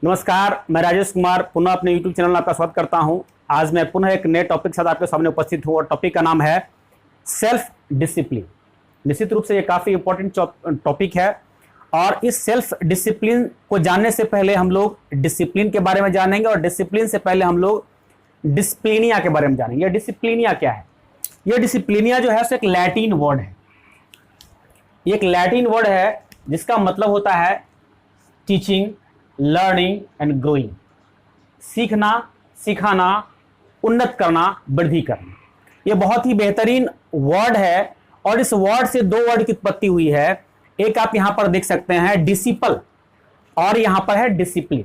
नमस्कार, मैं राजेश कुमार पुनः अपने YouTube चैनल में आपका स्वागत करता हूं। आज मैं पुनः एक नए टॉपिक के साथ आपके सामने उपस्थित हूं और टॉपिक का नाम है सेल्फ डिसिप्लिन। निश्चित रूप से ये काफ़ी इंपॉर्टेंट टॉपिक है और इस सेल्फ डिसिप्लिन को जानने से पहले हम लोग डिसिप्लिन के बारे में जानेंगे और डिसिप्लिन से पहले हम लोग डिसिप्लिनिया के बारे में जानेंगे। डिसिप्लिनिया क्या है? यह डिसिप्लिनिया जो है एक लैटिन वर्ड है। ये एक लैटिन वर्ड है जिसका मतलब होता है टीचिंग, लर्निंग एंड ग्रोइंग। सीखना, सिखाना, उन्नत करना, वृद्धि करना। यह बहुत ही बेहतरीन वर्ड है और इस वर्ड से दो वर्ड की उत्पत्ति हुई है। एक आप यहां पर देख सकते हैं डिसिपल और यहां पर है डिसिप्लिन।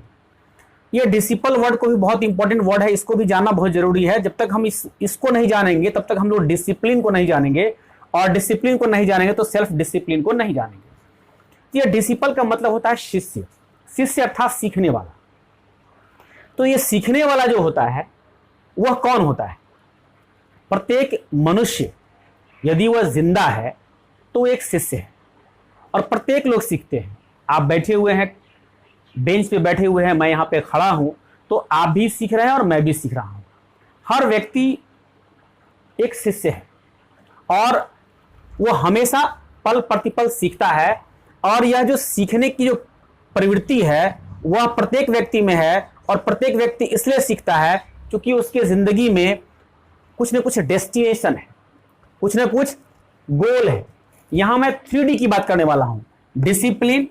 यह डिसिपल वर्ड को भी बहुत इंपॉर्टेंट वर्ड है, इसको भी जानना बहुत जरूरी है। जब तक हम इसको नहीं जानेंगे तब तक हम लोग डिसिप्लिन को नहीं जानेंगे और डिसिप्लिन को नहीं जानेंगे तो सेल्फ डिसिप्लिन को नहीं जानेंगे। यह डिसिपल का मतलब होता है शिष्य। शिष्य अर्थात सीखने वाला। तो ये सीखने वाला जो होता है वह कौन होता है? प्रत्येक मनुष्य यदि वह जिंदा है तो एक शिष्य है और प्रत्येक लोग सीखते हैं। आप बैठे हुए हैं, बेंच पे बैठे हुए हैं, मैं यहाँ पे खड़ा हूं, तो आप भी सीख रहे हैं और मैं भी सीख रहा हूं। हर व्यक्ति एक शिष्य है और वह हमेशा पल प्रतिपल सीखता है और यह जो सीखने की जो प्रवृत्ति है वह प्रत्येक व्यक्ति में है और प्रत्येक व्यक्ति इसलिए सीखता है क्योंकि उसके जिंदगी में कुछ न कुछ डेस्टिनेशन है, कुछ न कुछ गोल है। यहां मैं 3D की बात करने वाला हूं। डिसिप्लिन,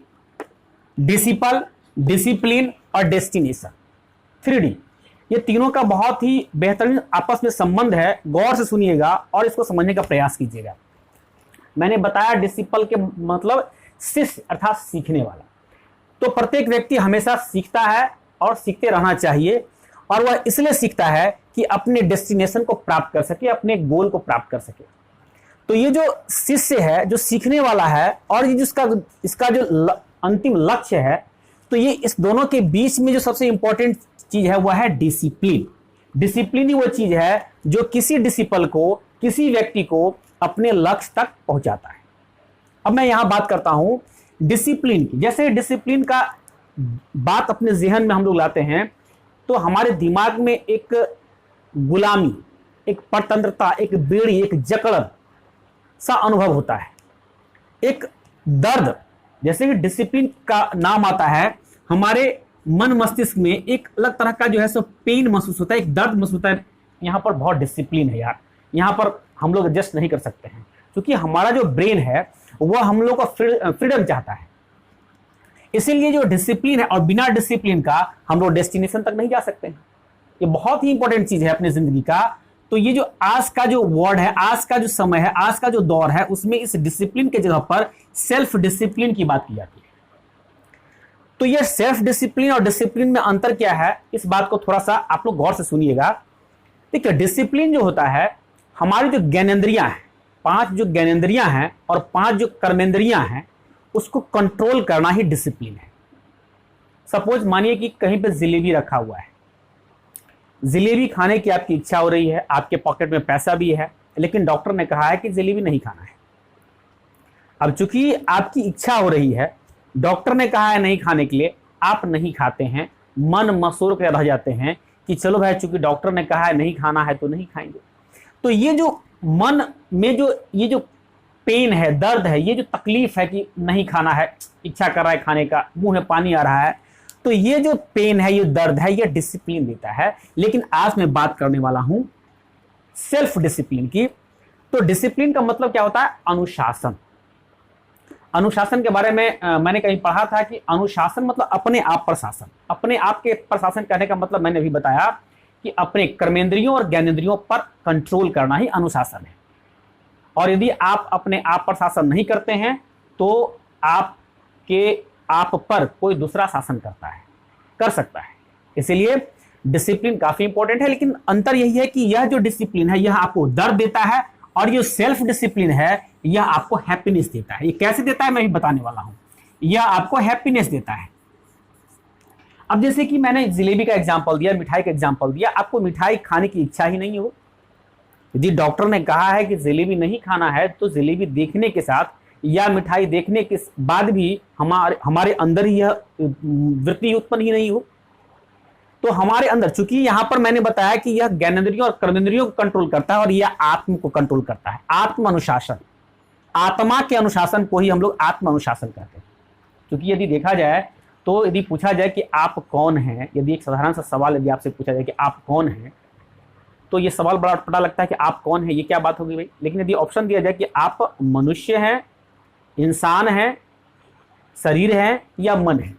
डिसिपल, डिसिप्लिन और डेस्टिनेशन। 3D ये तीनों का बहुत ही बेहतरीन आपस में संबंध है। गौर से सुनिएगा और इसको समझने का प्रयास कीजिएगा। मैंने बताया डिसिपल के मतलब शिष्य अर्थात सीखने वाला। तो प्रत्येक व्यक्ति हमेशा सीखता है और सीखते रहना चाहिए और वह इसलिए सीखता है कि अपने डेस्टिनेशन को प्राप्त कर सके, अपने गोल को प्राप्त कर सके। तो ये जो शिष्य है, जो सीखने वाला है और ये इसका जो अंतिम लक्ष्य है, तो ये इस दोनों के बीच में जो सबसे इंपॉर्टेंट चीज है वह है डिसिप्लिन। डिसिप्लिन ही वो चीज है जो किसी डिसिपल को, किसी व्यक्ति को अपने लक्ष्य तक पहुंचाता है। अब मैं यहां बात करता हूं डिसिप्लिन की। जैसे डिसिप्लिन का बात अपने जहन में हम लोग लाते हैं तो हमारे दिमाग में एक गुलामी, एक परतंत्रता, एक बेड़ी, एक जकड़ सा अनुभव होता है, एक दर्द। जैसे कि डिसिप्लिन का नाम आता है, हमारे मन मस्तिष्क में एक अलग तरह का जो है सो पेन महसूस होता है, एक दर्द महसूस होता है। यहां पर बहुत डिसिप्लिन है यार, यहां पर हम लोग एडजस्ट नहीं कर सकते हैं क्योंकि हमारा जो ब्रेन है वह हम लोग का फ्रीडम चाहता है। इसीलिए जो डिसिप्लिन है और बिना डिसिप्लिन का हम लोग डेस्टिनेशन तक नहीं जा सकते हैं। ये बहुत ही इंपॉर्टेंट चीज है अपनी जिंदगी का। तो ये जो आज का जो वर्ड है, आज का जो समय है, आज का जो दौर है, उसमें इस डिसिप्लिन के जगह पर सेल्फ डिसिप्लिन की बात की जाती है। तो ये सेल्फ डिसिप्लिन और डिसिप्लिन में अंतर क्या है, इस बात को थोड़ा सा आप लोग गौर से सुनिएगा। देखिए, डिसिप्लिन जो होता है, हमारी जो ज्ञानेंद्रियां हैं, 5 जो ज्ञानेंद्रियां हैं और 5 जो कर्मेंद्रियां हैं, उसको कंट्रोल करना ही डिसिप्लिन है। सपोज मानिए कि कहीं पे जिलेबी रखा हुआ है, जिलेबी खाने की आपकी इच्छा हो रही है, आपके पॉकेट में पैसा भी है, लेकिन डॉक्टर ने कहा है कि जिलेबी नहीं खाना है। अब चूंकि आपकी इच्छा हो रही है, डॉक्टर ने कहा है नहीं खाने के लिए, आप नहीं खाते हैं, मन मसूर के रह जाते हैं कि चलो भाई चूंकि डॉक्टर ने कहा है नहीं खाना है तो नहीं खाएंगे। तो ये जो मन में जो ये जो पेन है, दर्द है, ये जो तकलीफ है कि नहीं खाना है, इच्छा कर रहा है खाने का, मुंह में पानी आ रहा है, तो ये जो पेन है, ये दर्द है, ये डिसिप्लिन देता है। लेकिन आज मैं बात करने वाला हूं सेल्फ डिसिप्लिन की। तो डिसिप्लिन का मतलब क्या होता है? अनुशासन। अनुशासन के बारे में मैंने कहीं पढ़ा था कि अनुशासन मतलब अपने आप पर शासन। अपने आप के पर शासन कहने का मतलब मैंने अभी बताया कि अपने कर्मेंद्रियों और ज्ञानेंद्रियों पर कंट्रोल करना ही अनुशासन है। और यदि आप अपने आप पर शासन नहीं करते हैं तो आप पर कोई दूसरा शासन कर सकता है। इसीलिए डिसिप्लिन काफी इंपॉर्टेंट है। लेकिन अंतर यही है कि यह जो डिसिप्लिन है यह आपको दर्द देता है और जो सेल्फ डिसिप्लिन है यह आपको हैप्पीनेस देता है। ये कैसे देता है मैं भी बताने वाला हूं। यह आपको हैप्पीनेस देता है। अब जैसे कि मैंने जिलेबी का एग्जांपल दिया, मिठाई का एग्जांपल दिया, आपको मिठाई खाने की इच्छा ही नहीं हो, यदि डॉक्टर ने कहा है कि जिलेबी नहीं खाना है तो जिलेबी देखने के साथ या मिठाई देखने के बाद भी हमारे अंदर ही यह वृत्ति उत्पन्न ही नहीं हो तो हमारे अंदर, चूंकि यहां पर मैंने बताया कि यह ज्ञानेंद्रियों और कर्मेंद्रियों को कंट्रोल करता है और यह आत्म को कंट्रोल करता है। आत्म अनुशासन, आत्मा के अनुशासन को ही हम लोग आत्म अनुशासन कहते हैं। क्योंकि यदि देखा जाए तो यदि पूछा जाए कि आप कौन हैं, यदि एक साधारण सा सवाल यदि आपसे पूछा जाए कि आप कौन हैं, तो ये सवाल बड़ा पता लगता है कि आप कौन हैं, ये क्या बात होगी भाई। लेकिन यदि ऑप्शन दिया जाए कि आप मनुष्य हैं, इंसान हैं, शरीर है या मन है,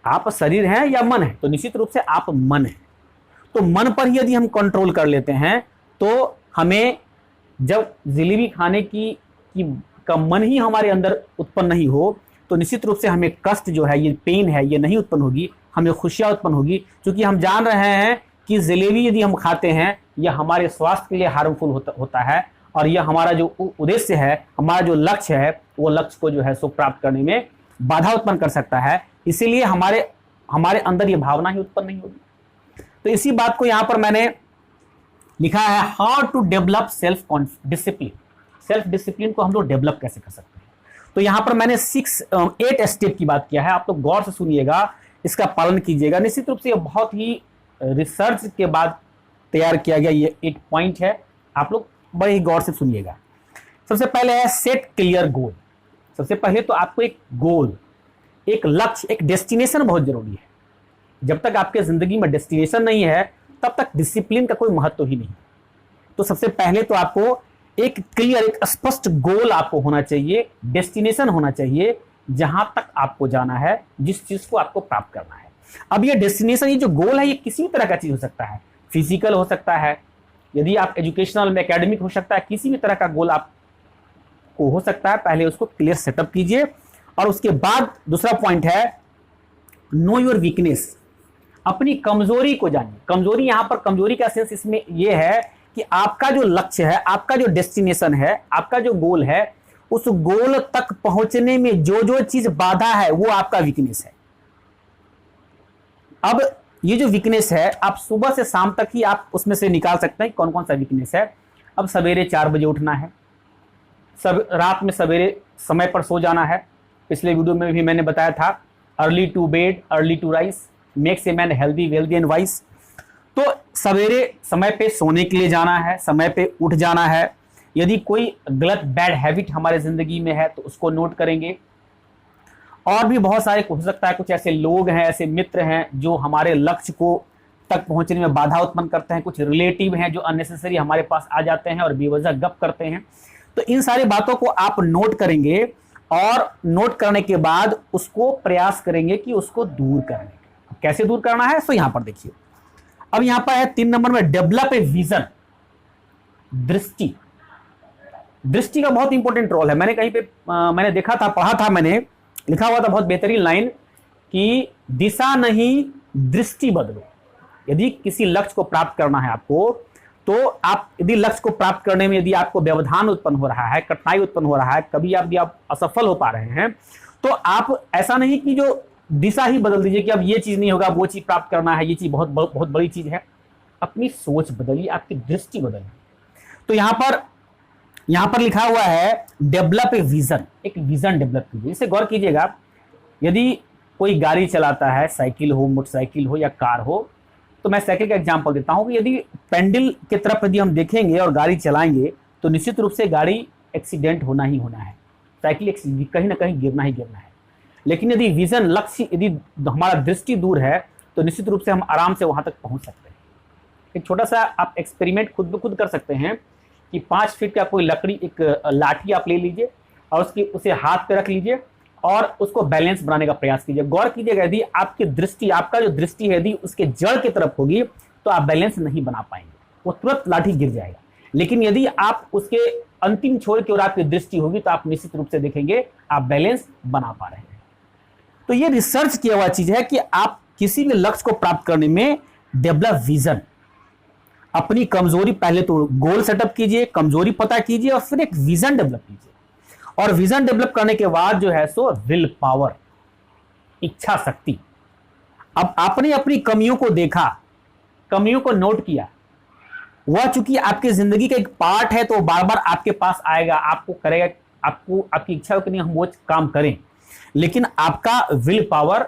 आप शरीर हैं या मन है, तो निश्चित रूप से आप मन है। तो मन पर ही यदि हम कंट्रोल कर लेते हैं तो हमें जब जलेबी खाने का मन ही हमारे अंदर उत्पन्न नहीं हो तो निश्चित रूप से हमें कष्ट जो है, ये पेन है, ये नहीं उत्पन्न होगी, हमें खुशियां उत्पन्न होगी। क्योंकि हम जान रहे हैं कि जलेबी यदि हम खाते हैं यह हमारे स्वास्थ्य के लिए हार्मफुल होता है और यह हमारा जो उद्देश्य है, हमारा जो लक्ष्य है, वो लक्ष्य को जो है सो प्राप्त करने में बाधा उत्पन्न कर सकता है। इसीलिए हमारे अंदर ये भावना ही उत्पन्न नहीं होगी। तो इसी बात को यहां पर मैंने लिखा है, how to develop self discipline. Self discipline को हम लोग डेवलप कैसे कर सकते हैं। तो यहां पर मैंने 8 स्टेप की बात किया है। आप लोग गौर से सुनिएगा, इसका पालन कीजिएगा। निश्चित रूप से ये बहुत ही रिसर्च के बाद तैयार किया गया ये एक पॉइंट है, आप लोग बड़े ही गौर से सुनिएगा। सबसे पहले है सेट क्लियर गोल। सबसे पहले तो आपको एक गोल, एक लक्ष्य, एक डेस्टिनेशन बहुत जरूरी है। जब तक आपके जिंदगी में डेस्टिनेशन नहीं है तब तक डिसिप्लिन का कोई महत्व ही नहीं। तो सबसे पहले तो आपको एक क्लियर, एक स्पष्ट गोल आपको होना चाहिए, डेस्टिनेशन होना चाहिए, जहां तक आपको जाना है, जिस चीज को आपको प्राप्त करना है। अब ये डेस्टिनेशन, ये जो गोल है, ये किसी भी तरह का चीज हो सकता है। फिजिकल हो सकता है, यदि आप एजुकेशनल में एकेडमिक हो सकता है, किसी भी तरह का गोल आपको हो सकता है। पहले उसको क्लियर सेटअप कीजिए और उसके बाद दूसरा पॉइंट है नो योर वीकनेस। अपनी कमजोरी को जानिए। कमजोरी, यहां पर कमजोरी का सेंस इसमें यह है कि आपका जो लक्ष्य है, आपका जो डेस्टिनेशन है, आपका जो गोल है, उस गोल तक पहुंचने में जो जो चीज बाधा है वो आपका वीकनेस है। अब ये जो वीकनेस है, आप सुबह से शाम तक ही आप उसमें से निकाल सकते हैं कौन कौन सा वीकनेस है। अब सवेरे 4 बजे उठना है, रात में सवेरे समय पर सो जाना है। पिछले वीडियो में भी मैंने बताया था, early to bed early to rise makes a man healthy wealthy and wise. तो सवेरे समय पे सोने के लिए जाना है, समय पे उठ जाना है। यदि कोई गलत बैड हैबिट हमारे जिंदगी में है तो उसको नोट करेंगे। और भी बहुत सारे हो सकता है, कुछ ऐसे लोग हैं, ऐसे मित्र हैं जो हमारे लक्ष्य को तक पहुंचने में बाधा उत्पन्न करते हैं। कुछ रिलेटिव हैं जो अननेसेसरी हमारे पास आ जाते हैं और बेवजह गप करते हैं। तो इन सारी बातों को आप नोट करेंगे और नोट करने के बाद उसको प्रयास करेंगे कि उसको दूर करने का। कैसे दूर करना है, तो यहां पर देखिए। अब यहां पर है 3 नंबर में डेवलप ए विजन। दृष्टि, दृष्टि का बहुत इंपॉर्टेंट रोल है। मैंने कहीं पे मैंने देखा था, पढ़ा था, मैंने लिखा हुआ था बहुत बेहतरीन लाइन कि दिशा नहीं दृष्टि बदलो। यदि किसी लक्ष्य को प्राप्त करना है आपको, तो आप यदि लक्ष्य को प्राप्त करने में यदि आपको व्यवधान उत्पन्न हो रहा है, कठिनाई उत्पन्न हो रहा है, कभी आप असफल हो पा रहे हैं, तो आप ऐसा नहीं कि जो दिशा ही बदल दीजिए कि अब ये चीज नहीं होगा, वो चीज प्राप्त करना है, ये चीज बहुत बहुत बड़ी चीज है। अपनी सोच बदलिए, आपकी दृष्टि बदलिए। तो यहां पर लिखा हुआ है डेवलप ए विजन। एक विजन डेवलप कीजिए। इसे गौर कीजिएगा, यदि कोई गाड़ी चलाता है, साइकिल हो, मोटरसाइकिल हो या कार हो, तो मैं साइकिल का एग्जांपल देता हूं कि यदि पेंडल की तरफ यदि हम देखेंगे और गाड़ी चलाएंगे तो निश्चित रूप से गाड़ी एक्सीडेंट होना ही होना है, साइकिल कहीं ना कहीं गिरना ही गिरना है। लेकिन यदि विजन, लक्ष्य, यदि हमारा दृष्टि दूर है तो निश्चित रूप से हम आराम से वहां तक पहुंच सकते हैं। एक छोटा सा आप एक्सपेरिमेंट खुद ब खुद कर सकते हैं कि 5 फीट का कोई लकड़ी, एक लाठी आप ले लीजिए और उसे हाथ पे रख लीजिए और उसको बैलेंस बनाने का प्रयास कीजिए। गौर कीजिएगा, यदि आपकी दृष्टि, आपका जो दृष्टि है, यदि उसके जड़ की तरफ होगी तो आप बैलेंस नहीं बना पाएंगे, वो तुरंत लाठी गिर जाएगा। लेकिन यदि आप उसके अंतिम छोर की ओर आपकी दृष्टि होगी तो आप निश्चित रूप से देखेंगे आप बैलेंस बना पा रहे हैं। तो ये रिसर्च किया हुआ चीज है कि आप किसी भी लक्ष्य को प्राप्त करने में डेवलप विजन। अपनी कमजोरी, पहले तो गोल सेटअप कीजिए, कमजोरी पता कीजिए और फिर एक विजन डेवलप कीजिए। और विजन डेवलप करने के बाद जो है सो विल पावर, इच्छा शक्ति। अब आपने अपनी कमियों को देखा, कमियों को नोट किया, वह चूंकि आपकी जिंदगी का एक पार्ट है तो बार बार आपके पास आएगा, आपको करेगा, आपको आपकी इच्छा के लिए हम वो काम करें। लेकिन आपका विल पावर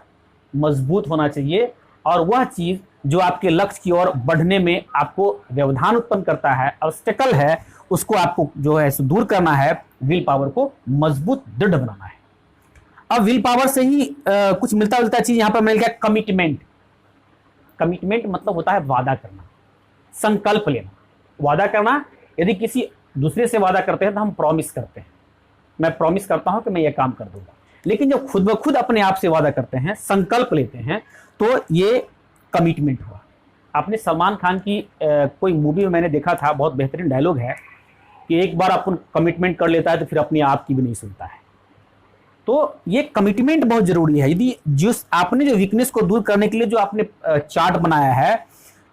मजबूत होना चाहिए और वह चीज जो आपके लक्ष्य की ओर बढ़ने में आपको व्यवधान उत्पन्न करता है, ऑब्स्टेकल है, उसको आपको जो है दूर करना है, विल पावर को मजबूत दृढ़ बनाना है। अब विल पावर से ही कुछ मिलता जुलता चीज यहां पर मिल गया, कमिटमेंट। कमिटमेंट मतलब होता है वादा करना, संकल्प लेना, वादा करना। यदि किसी दूसरे से वादा करते हैं तो हम प्रॉमिस करते हैं, मैं प्रॉमिस करता हूं कि मैं ये काम कर दूंगा। लेकिन जब खुद ब खुद अपने आप से वादा करते हैं, संकल्प लेते हैं, तो ये कमिटमेंट हुआ। आपने सलमान खान की कोई मूवी में मैंने देखा था, बहुत बेहतरीन डायलॉग है कि एक बार अपन कमिटमेंट कर लेता है तो फिर अपने आप की भी नहीं सुनता है। तो ये कमिटमेंट बहुत जरूरी है। यदि जिस आपने जो वीकनेस को दूर करने के लिए जो आपने चार्ट बनाया है,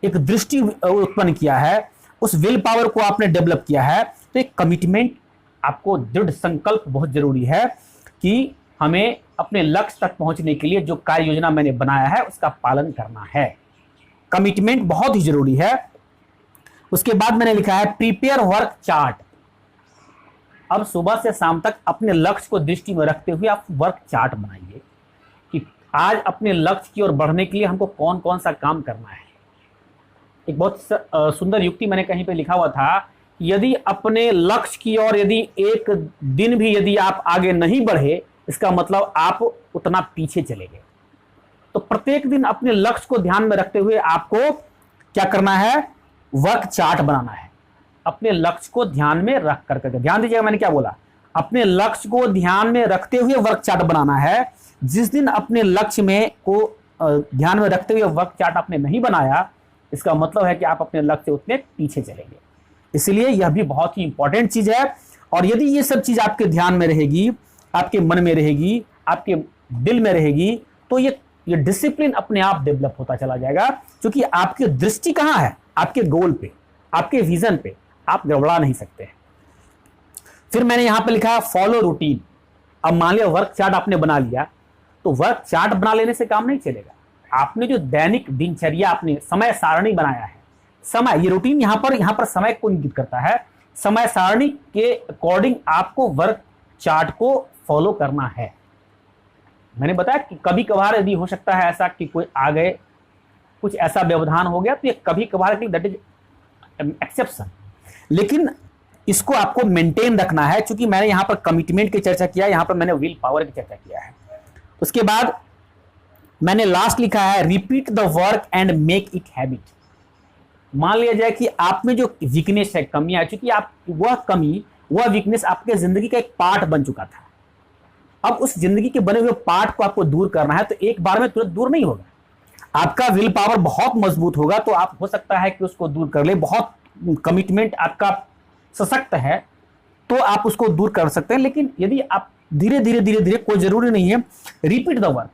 एक दृष्टि उत्पन्न किया है, उस विल पावर को आपने डेवलप किया है, तो एक कमिटमेंट, आपको दृढ़ संकल्प बहुत जरूरी है कि हमें अपने लक्ष्य तक पहुंचने के लिए जो कार्य योजना मैंने बनाया है उसका पालन करना है। कमिटमेंट बहुत ही जरूरी है। उसके बाद मैंने लिखा है प्रिपेयर वर्क चार्ट। अब सुबह से शाम तक अपने लक्ष्य को दृष्टि में रखते हुए आप वर्क चार्ट बनाइए कि आज अपने लक्ष्य की ओर बढ़ने के लिए हमको कौन कौन सा काम करना है। एक बहुत सुंदर युक्ति मैंने कहीं पे लिखा हुआ था कि यदि अपने लक्ष्य की ओर यदि एक दिन भी यदि आप आगे नहीं बढ़े, इसका मतलब आप उतना पीछे चले गए। तो प्रत्येक दिन अपने लक्ष्य को ध्यान में रखते हुए आपको क्या करना है, वर्क चार्ट बनाना है। अपने लक्ष्य को ध्यान में रख करके, ध्यान दीजिएगा मैंने क्या बोला, अपने लक्ष्य को ध्यान में रखते हुए वर्क चार्ट बनाना है। जिस दिन अपने लक्ष्य में को ध्यान में रखते हुए वर्क चार्ट आपने नहीं बनाया, इसका मतलब है कि आप अपने लक्ष्य से उतने पीछे चलेंगे। इसलिए यह भी बहुत ही इंपॉर्टेंट चीज है। और यदि ये सब चीज आपके ध्यान में रहेगी, आपके मन में रहेगी, आपके दिल में रहेगी, तो ये डिसिप्लिन अपने आप डेवलप होता चला जाएगा। क्योंकि आपकी दृष्टि कहां है, आपके गोल पे, आपके विजन पे, आप गड़बड़ा नहीं सकते। फिर मैंने यहां पे लिखा है फॉलो रूटीन। अब मान लिया वर्क चार्ट आपने बना लिया, तो वर्क चार्ट बना लेने से काम नहीं चलेगा। आपने जो दैनिक दिनचर्या, आपने समय सारणी बनाया है, समय, ये रूटीन यहां पर समय को इंगित करता है। समय सारणी के अकॉर्डिंग आपको वर्क चार्ट को फॉलो करना है। मैंने बताया कि कभी कभार यदि हो सकता है ऐसा कि कोई आ गए, कुछ ऐसा व्यवधान हो गया, तो ये कभी कभार के लिए दैट इज एक्सेप्शन। लेकिन इसको आपको मेंटेन रखना है। क्योंकि मैंने यहां पर कमिटमेंट की चर्चा किया, यहां पर मैंने विल पावर की चर्चा किया है। उसके बाद मैंने लास्ट लिखा है repeat the work and make it habit. मान लिया जाए कि आप में जो वीकनेस है, कमियां है, क्योंकि आप वह कमी, वह वीकनेस आपके जिंदगी का एक पार्ट बन चुका था। अब उस जिंदगी के बने हुए पार्ट को आपको दूर करना है, तो एक बार में तुरंत दूर नहीं होगा। आपका विल पावर बहुत मजबूत होगा, तो आप हो सकता है कि उसको दूर कर ले। बहुत कमिटमेंट आपका सशक्त है तो आप उसको दूर कर सकते हैं। लेकिन यदि आप धीरे धीरे, कोई जरूरी नहीं है, रिपीट द वर्क।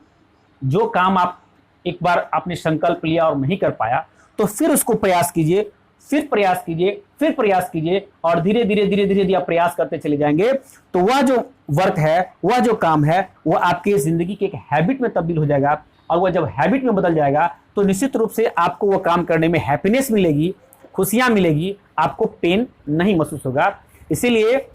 जो काम आप एक बार आपने संकल्प लिया और नहीं कर पाया, तो फिर उसको प्रयास कीजिए, फिर प्रयास कीजिए, फिर प्रयास कीजिए, और धीरे धीरे यदि आप प्रयास करते चले जाएंगे, तो वह जो वर्क है, वह जो काम है, वह आपकी जिंदगी के एक हैबिट में तब्दील हो जाएगा। और वह जब हैबिट में बदल जाएगा, तो निश्चित रूप से आपको वह काम करने में हैप्पीनेस मिलेगी, खुशियां मिलेगी, आपको पेन नहीं महसूस होगा। इसीलिए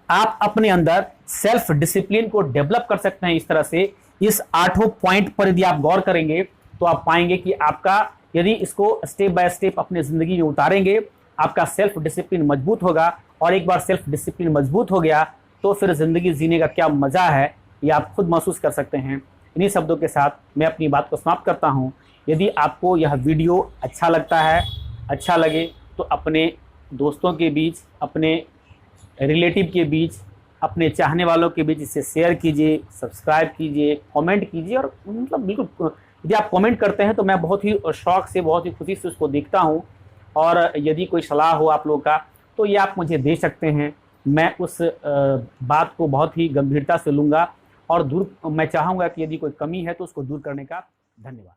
आप अपने अंदर सेल्फ डिसिप्लिन को डेवलप कर सकते हैं इस तरह से। इस 8 पॉइंट पर यदि आप गौर करेंगे, तो आप पाएंगे कि आपका, यदि इसको स्टेप बाय स्टेप अपने जिंदगी में उतारेंगे, आपका सेल्फ डिसिप्लिन मजबूत होगा। और एक बार सेल्फ डिसिप्लिन मजबूत हो गया, तो फिर जिंदगी जीने का क्या मजा है, ये आप खुद महसूस कर सकते हैं। इन्हीं शब्दों के साथ मैं अपनी बात को समाप्त करता हूं। यदि आपको यह वीडियो अच्छा लगता है, अच्छा लगे, तो अपने दोस्तों के बीच, अपने रिलेटिव के बीच, अपने चाहने वालों के बीच इसे शेयर कीजिए, सब्सक्राइब कीजिए, कमेंट कीजिए। और मतलब बिल्कुल, यदि आप कमेंट करते हैं तो मैं बहुत ही शौक से, बहुत ही खुशी से उसको देखता हूं। और यदि कोई सलाह हो आप लोगों का, तो ये आप मुझे दे सकते हैं। मैं उस बात को बहुत ही गंभीरता से लूँगा, और मैं चाहूँगा कि यदि कोई कमी है तो उसको दूर करने का। धन्यवाद।